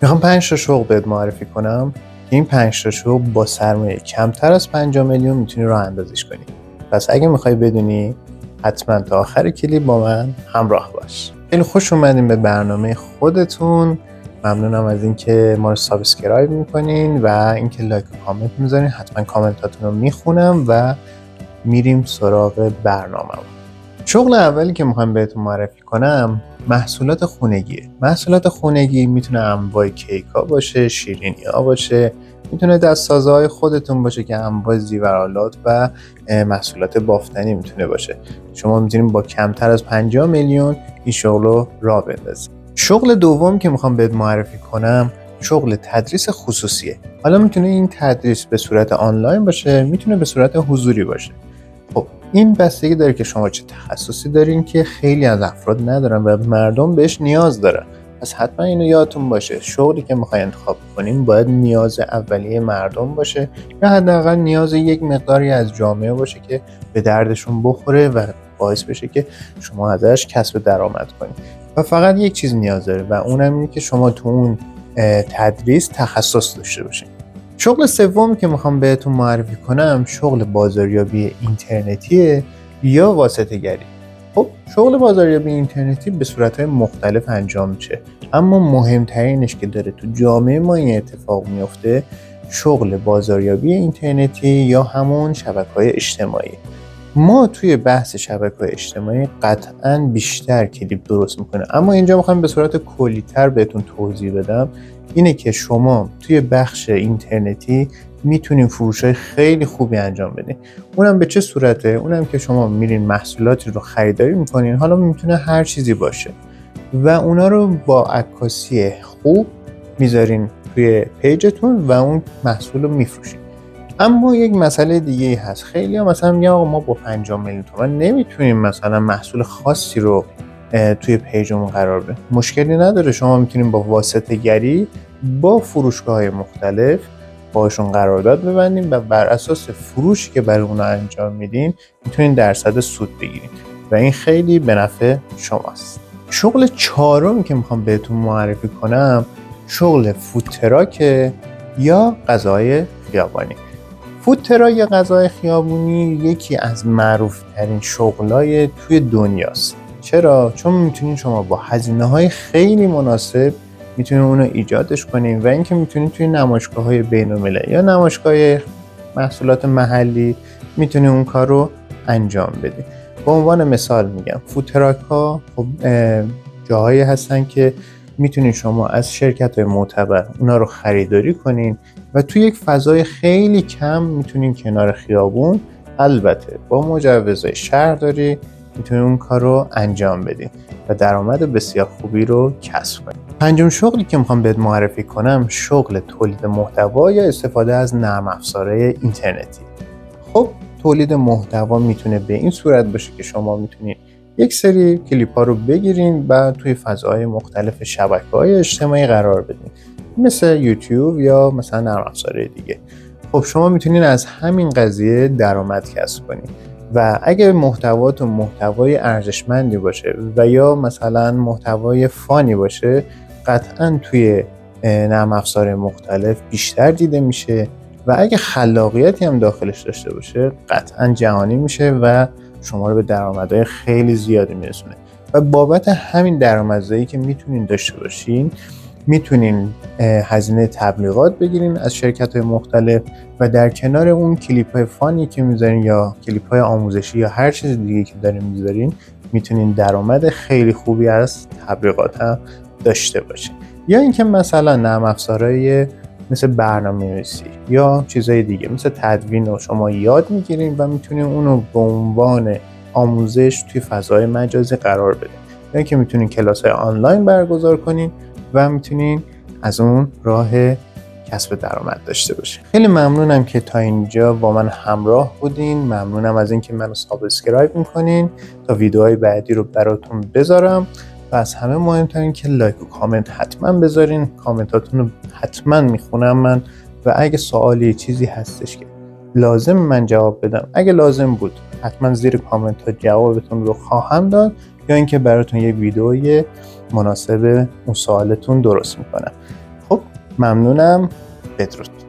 میخوام 5 تا شغل بهت معرفی کنم که این 5 تا شغل با سرمایه کمتر از 50 میلیون میتونی راه اندازیش کنی. پس اگه میخوای بدونی حتما تا آخر کلیپ با من همراه باش. خیلی خوش اومدین به برنامه خودتون. ممنونم از اینکه ما رو سابسکرایب میکنین و اینکه لایک و کامنت میذارین. حتما کامنتاتون رو میخونم و میریم سراغ برنامه. شغل اولی که میخوام بهتون معرفی کنم محصولات خونگیه. محصولات خونگی میتونه انواع کیک‌ها باشه، شیرینی‌ها باشه، میتونه دستسازهای خودتون باشه که انواع زیورآلات و محصولات بافتنی میتونه باشه. شما میتونید با کمتر از 50 میلیون این شغل رو راه بندازید. شغل دوم که میخوام بهت معرفی کنم شغل تدریس خصوصیه. حالا میتونه این تدریس به صورت آنلاین باشه، میتونه به صورت حضوری باشه. خب این بستگی داره که شما چه تخصصی دارین که خیلی از افراد ندارن و مردم بهش نیاز دارن. پس حتما اینو یادتون باشه، شغلی که میخوای انتخاب کنین باید نیاز اولیه مردم باشه یا حداقل نیاز یک مقداری از جامعه باشه که به دردشون بخوره و باعث بشه که شما ازش کسب درآمد کنید. و فقط یک چیز نیاز داره و اونم اینه که شما تو اون تدریس تخصص داشته باشین. شغل سومی که میخوام بهتون معرفی کنم شغل بازاریابی اینترنتیه یا واسطه‌گری. خب شغل بازاریابی اینترنتی به صورت‌های مختلف انجام میشه، اما مهمترینش که داره تو جامعه ما این اتفاق میفته شغل بازاریابی اینترنتی یا همون شبکه‌های اجتماعی. ما توی بحث شبکه‌های اجتماعی قطعاً بیشتر کلیپ درست میکنه، اما اینجا میخوام به صورت کلی‌تر بهتون توضیح بدم اینه که شما توی بخش اینترنتی میتونین فروش‌های خیلی خوبی انجام بدین. اونم به چه صورته؟ اونم که شما میرین محصولاتی رو خریداری میکنین، حالا میتونه هر چیزی باشه و اونا رو با عکاسی خوب میذارین توی پیجتون و اون محصول رو میفروشین. اما یک مسئله دیگه هست، خیلی ها مثلا میگن آقا ما با 50 میلیون تومان نمیتونیم مثلا محصول خاصی رو توی پیجمون قرار بدیم. مشکلی نداره، شما میتونیم با واسطه گری با فروشگاه‌های مختلف باشون قرارداد ببندیم و بر اساس فروشی که برای اونا انجام میدین میتونین درصد سود بگیرین و این خیلی به نفع شماست. شغل چهارمی که میخوام بهتون معرفی کنم شغل فودتراک یا غذای خیابانی. فودتراک یا غذای خیابونی یکی از معروف ترین شغلای توی دنیاست. چرا؟ چون میتونین شما با هزینه‌های خیلی مناسب میتونین اونو ایجادش کنین و اینکه میتونین توی نمایشگاه‌های بین‌المللی یا نمایشگاه محصولات محلی میتونین اون کار رو انجام بدین. به عنوان مثال میگم فودتراک‌ها خب جاهایی هستن که میتونین شما از شرکت‌های معتبر اونا رو خریداری کنین و توی یک فضای خیلی کم میتونین کنار خیابون، البته با مجوزهای شهرداری، میتونین اون کار رو انجام بدین و درآمد بسیار خوبی رو کسب کنین. پنجم شغلی که میخوام بهت معرفی کنم شغل تولید محتوا یا استفاده از نرم افزارهای اینترنتی. خب تولید محتوا میتونه به این صورت باشه که شما میتونین یک سری کلیپ ها رو بگیرین و توی فضاهای مختلف شبکه‌های اجتماعی قرار بدین، مثل یوتیوب یا مثلا نرم افزارهای دیگه. خب شما میتونین از همین قضیه درآمد کسب کنین و اگه محتواتون محتوای ارزشمندی باشه و یا مثلا محتوای فانی باشه قطعا توی نرم افزار مختلف بیشتر دیده میشه و اگه خلاقیتی هم داخلش داشته باشه قطعا جهانی میشه و شما رو به درآمدهای خیلی زیادی میرسونه. و بابت همین درآمدزایی که میتونین داشته باشین میتونین هزینه تبلیغات بگیرین از شرکت‌های مختلف و در کنار اون کلیپ‌های فانی که میذارین یا کلیپ‌های آموزشی یا هر چیز دیگه که دارین میذارین میتونین درآمد خیلی خوبی از تبلیغات هم داشته باشین. یا اینکه مثلا نرم افزارهای مثل برنامه‌نویسی یا چیزهای دیگه مثل تدوین رو شما یاد میگیرین و میتونین اونو به عنوان آموزش توی فضای مجازی قرار بدین. یا اینکه میتونین کلاس‌های آنلاین برگزار کنین و میتونین از اون راه کسب درآمد داشته باشین. خیلی ممنونم که تا اینجا با من همراه بودین. ممنونم از اینکه منو سابسکرایب میکنین تا ویدیوهای بعدی رو براتون بذارم و از همه مهمتر این که لایک و کامنت حتما بذارین. کامنتاتون رو حتما میخونم من و اگه سوالی چیزی هستش که لازم من جواب بدم، اگه لازم بود حتما زیر کامنت ها جوابتون رو خواهم داد یا اینکه براتون یه ویدئوی مناسب اون سوالتون درست میکنم. خب ممنونم. بدرود.